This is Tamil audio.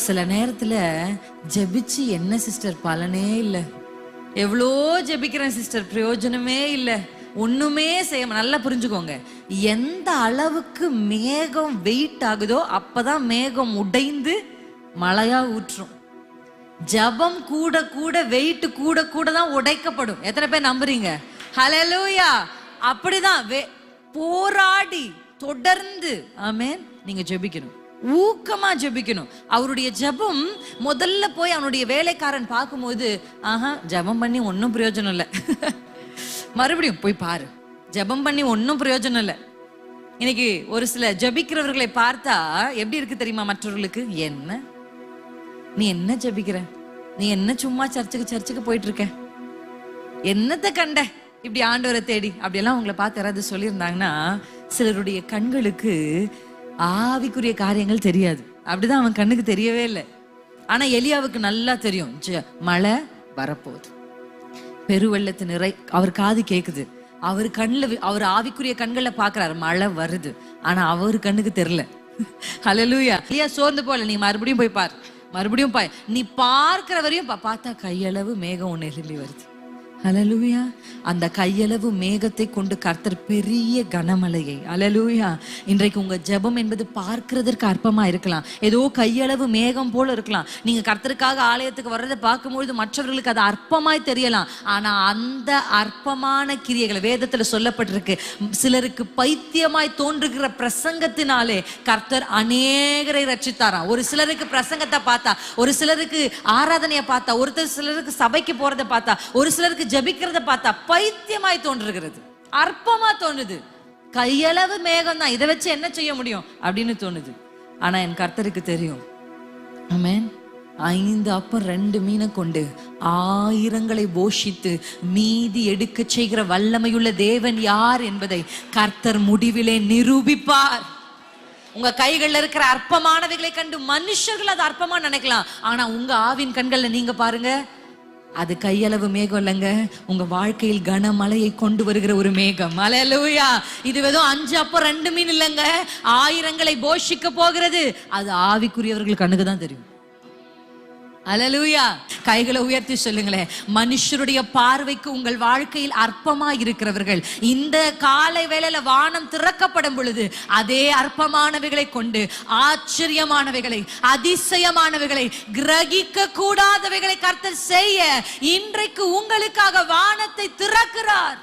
சில நேரத்துல ஜெபிச்சு என்ன சிஸ்டர் பலனே இல்லை, எவ்வளோ ஜெபிக்கிறேன் சிஸ்டர் பிரயோஜனமே இல்லை, ஒண்ணுமே செய்ய. நல்லா புரிஞ்சுக்கோங்க, எந்த அளவுக்கு மேகம் வெயிட் ஆகுதோ அப்பதான் மேகம் உடைந்து மழையா ஊற்றும். ஜபம் கூட கூட வெயிட் கூட கூட தான் உடைக்கப்படும். எத்தனை பேர் நம்புறீங்க? ஹல்லேலூயா. அப்படிதான் போராடி தொடர்ந்து ஆமென் நீங்க ஜெபிக்கணும், ஊக்கமா ஜெபிக்கணும். அவருடைய ஜெபம் முதல்ல போய் அவனுடைய வேலைக்காரன் பார்க்கும்போது ஜெபம் பண்ணி ஒன்னும் பிரயோஜனம் இல்லை, மறுபடியும் போய் பாரு, ஜெபம் பண்ணி ஒன்னும் பிரயோஜனம் இல்லை. இன்னைக்கு ஒரு சில ஜெபிக்கிறவர்களை பார்த்தா எப்படி இருக்கு தெரியுமா? மற்றவர்களுக்கு என்ன நீ என்ன ஜெபிக்கிற, நீ என்ன சும்மா சர்ச்சுக்கு போயிட்டு இருக்க, என்னத்தை கண்ட இப்படி ஆண்டவரை தேடி, அப்படியெல்லாம் உங்களை பார்த்து யாராவது சொல்லியிருந்தாங்கன்னா சிலருடைய கண்களுக்கு ஆவிக்குரிய காரியங்கள் தெரியாது. அப்படிதான் அவன் கண்ணுக்கு தெரியவே இல்லை. ஆனா எலியாவுக்கு நல்லா தெரியும், மழை வரப்போகுது, பெருவெள்ளத்து நிறை அவர் காது கேக்குது, அவர் கண்ணுல அவர் ஆவிக்குரிய கண்கள்ல பாக்குறாரு மழை வருது, ஆனா அவரு கண்ணுக்கு தெரியல. ஹல்லேலூயா. எலியா சோர்ந்து போல, நீ மறுபடியும் போய் பார், மறுபடியும் பாய், நீ பார்க்கிற வரையும் பார்த்தா கையளவு மேகம் ஒன்று எழுதி வருது. ஹல்லேலூயா. அந்த கையளவு மேகத்தை கொண்டு கர்த்தர் பெரிய கனமழையை, ஹல்லேலூயா. இன்றைக்கு உங்க ஜெபம் என்பது பார்க்கிறதற்கு அற்பமா இருக்கலாம், ஏதோ கையளவு மேகம் போல இருக்கலாம். நீங்க கர்த்தருக்காக ஆலயத்துக்கு வர்றதை பார்க்கும்பொழுது மற்றவர்களுக்கு அது அற்பமாய் தெரியலாம். ஆனா அந்த அற்பமான கிரியைகளை வேதத்துல சொல்லப்பட்டிருக்கு. சிலருக்கு பைத்தியமாய் தோன்றுகிற பிரசங்கத்தினாலே கர்த்தர் அநேகரை ரட்சித்தாராம். ஒரு சிலருக்கு பிரசங்கத்தை பார்த்தா, ஒரு சிலருக்கு ஆராதனையை பார்த்தா, சிலருக்கு சபைக்கு போறதை பார்த்தா, ஒரு சிலருக்கு ஜபிக்கிறத பார்த்தா பைத்தியமாய் தோன்றுகிறது, அற்பமா தோணுது. கையளவு மேகம் தான், இதை வச்சு என்ன செய்ய முடியும் அப்படின்னு தோணுது. ஆனா என் கர்த்தருக்கு தெரியும், ஆமென். 5 அப்பம் 2 மீனை கொண்டு 1000ங்களை போஷித்து மீதி எடுக்க செய்கிற வல்லமையுள்ள தேவன் யார் என்பதை கர்த்தர் முடிவிலே நிரூபிப்பார். உங்க கைகள்ல இருக்கிற அற்பமானவைகளை கண்டு மனுஷர்கள் அது அற்பமா நினைக்கலாம். ஆனா உங்க ஆவின் கண்கள்ல நீங்க பாருங்க, அது கையளவு மேகம் இல்லைங்க, உங்க வாழ்க்கையில் கனமழையை கொண்டு வருகிற ஒரு மேகம். ஹல்லேலூயா. இது வெறும் 5 அப்பம் 2 மீன் இல்லைங்க, 1000ங்களை போஷிக்க போகிறது. அது ஆவிக்குரியவர்கள் கண்ணுக்கு தான் தெரியும். ஹல்லேலூயா. கைகளை உயர்த்தி சொல்லுங்களேன், மனுஷருடைய பார்வைக்கு உங்கள் வாழ்க்கையில் அற்பமா இருக்கிறவர்கள் இந்த காலை வேளையில வானம் திறக்கப்படும் பொழுது அதே அற்பமானவைகளை கொண்டு ஆச்சரியமானவைகளை, அதிசயமானவைகளை, கிரகிக்க கூடாதவைகளை கர்த்தர் செய்ய இன்றைக்கு உங்களுக்காக வானத்தை திறக்கிறார்.